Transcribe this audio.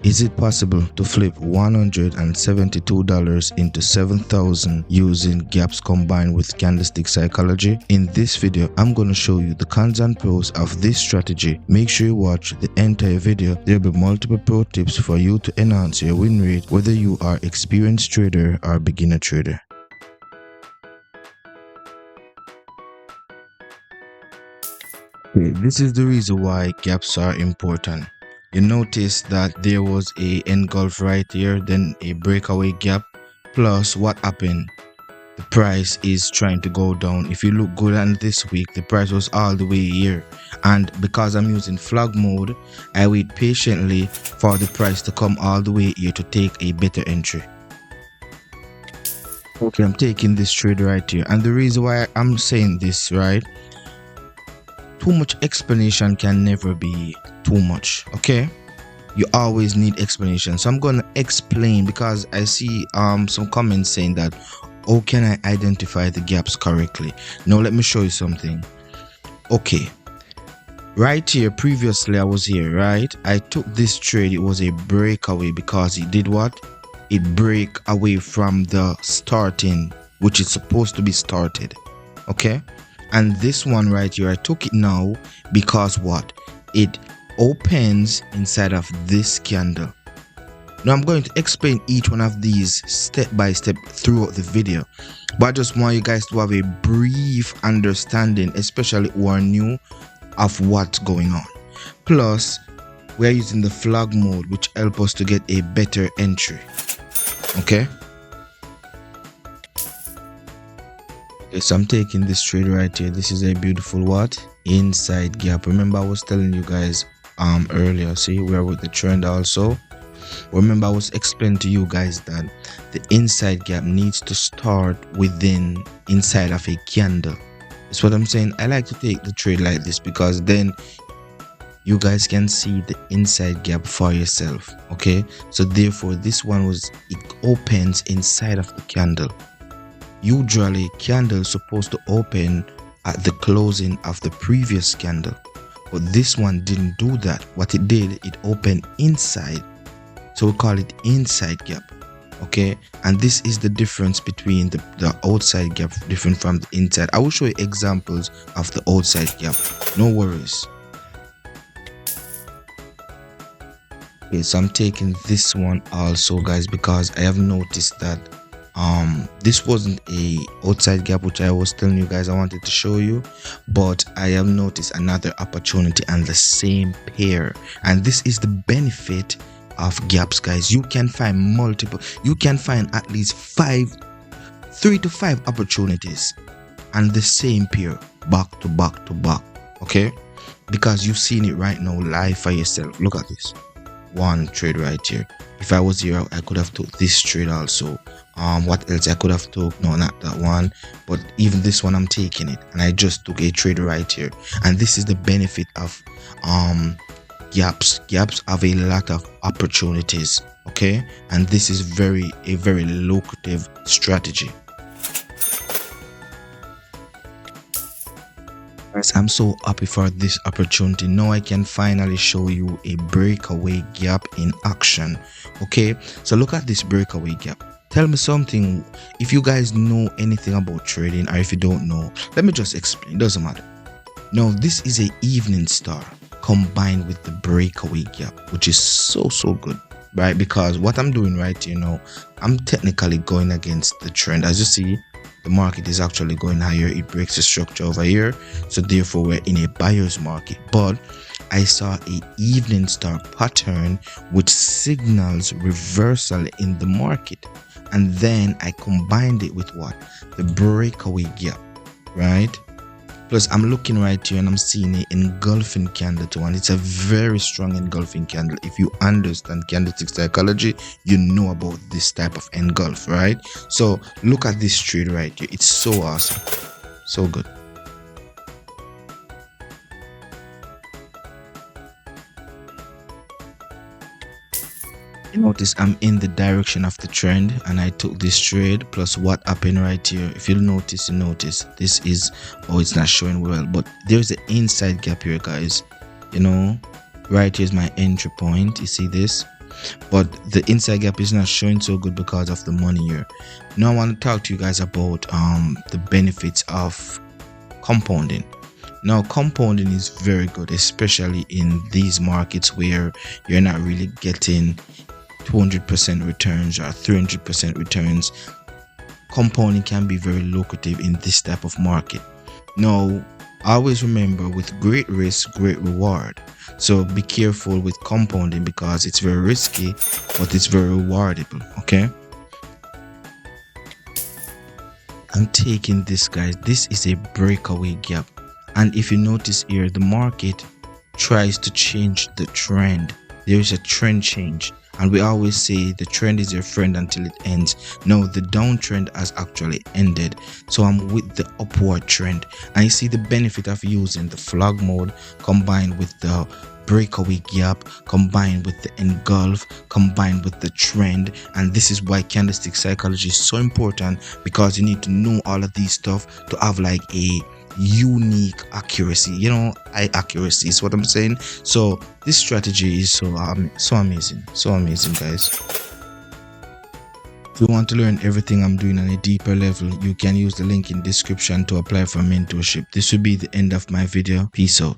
Is it possible to flip $172 into $7,000 using gaps combined with candlestick psychology? In this video, I'm going to show you the cons and pros of this strategy. Make sure you watch the entire video. There will be multiple pro tips for you to enhance your win rate, whether you are experienced trader or beginner trader. Okay, this is the reason why gaps are important. You notice that there was a engulf right here, then a breakaway gap, plus what happened? The price is trying to go down. If you look good at this week, the price was all the way here, and because I'm using flag mode, I wait patiently for the price to come all the way here to take a better entry. Okay, I'm taking this trade right here, and the reason why I'm saying this, right, too much explanation can never be too much. Okay, you always need explanation, so I'm gonna explain because I see some comments saying that, how can I identify the gaps correctly? Now let me show you something. Okay, right here, previously I was here, right? I took this trade. It was a breakaway because it did what? It break away from the starting, which is supposed to be started. Okay, and this one right here, I took it now because what? It opens inside of this candle. Now I'm going to explain each one of these step by step throughout the video, but I just want you guys to have a brief understanding, especially who are new, of what's going on. Plus, we're using the flag mode, which helps us to get a better entry. Okay, so I'm taking this trade right here. This is a beautiful what? Inside gap. Remember I was telling you guys earlier, see, we're with the trend also. Remember I was explaining to you guys that the inside gap needs to start within inside of a candle. That's what I'm saying. I like to take the trade like this because then you guys can see the inside gap for yourself. Okay, so therefore this one was, it opens inside of the candle. Usually candle is supposed to open at the closing of the previous candle, but this one didn't do that. What it did, it opened inside, so we call it inside gap. Okay, and this is the difference between the outside gap different from the inside. I will show you examples of the outside gap, no worries. Okay, so I'm taking this one also, guys, because I have noticed that this wasn't a outside gap, which I was telling you guys I wanted to show you, but I have noticed another opportunity and the same pair, and this is the benefit of gaps, guys. You can find multiple, you can find at least 3 to 5 opportunities and the same pair back to back to back. Okay, because you've seen it right now live for yourself. Look at this one trade right here. If I was here, I could have took this trade also. What else I could have took? No, not that one, but even this one I'm taking it, and I just took a trade right here. And this is the benefit of gaps. Gaps have a lot of opportunities. Okay, and this is a very lucrative strategy. I'm so happy for this opportunity. Now I can finally show you a breakaway gap in action. Okay, so look at this breakaway gap. Tell me something, if you guys know anything about trading, or if you don't know, let me just explain, doesn't matter. Now this is a evening star combined with the breakaway gap, which is so good, right? Because what I'm doing right here now, I'm technically going against the trend. As you see, the market is actually going higher. It breaks the structure over here, so therefore we're in a buyer's market. But I saw a evening star pattern which signals reversal in the market, and then I combined it with what? The breakaway gap, right? Plus I'm looking right here and I'm seeing an engulfing candle too, and it's a very strong engulfing candle. If you understand candlestick psychology, you know about this type of engulf, right? So look at this trade right here. It's so awesome, so good. Notice I'm in the direction of the trend, and I took this trade. Plus what happened right here, if you'll notice, this is, oh, it's not showing well, but there's an inside gap here, guys. You know, right here's my entry point. You see this, but the inside gap is not showing so good because of the money here. Now I want to talk to you guys about the benefits of compounding. Now compounding is very good, especially in these markets where you're not really getting 200% returns or 300% returns. Compounding can be very lucrative in this type of market. Now always remember, with great risk, great reward. So be careful with compounding because it's very risky, but it's very rewardable. Okay, I'm taking this, guys. This is a breakaway gap, and if you notice here, the market tries to change the trend. There is a trend change, and we always say the trend is your friend until it ends. No, the downtrend has actually ended, so I'm with the upward trend. And you see the benefit of using the flag mode combined with the breakaway gap, combined with the engulf, combined with the trend. And this is why candlestick psychology is so important, because you need to know all of these stuff to have like a unique accuracy, you know, high accuracy is what I'm saying. So this strategy is so amazing, guys. If you want to learn everything I'm doing on a deeper level, you can use the link in description to apply for mentorship. This will be the end of my video. Peace out.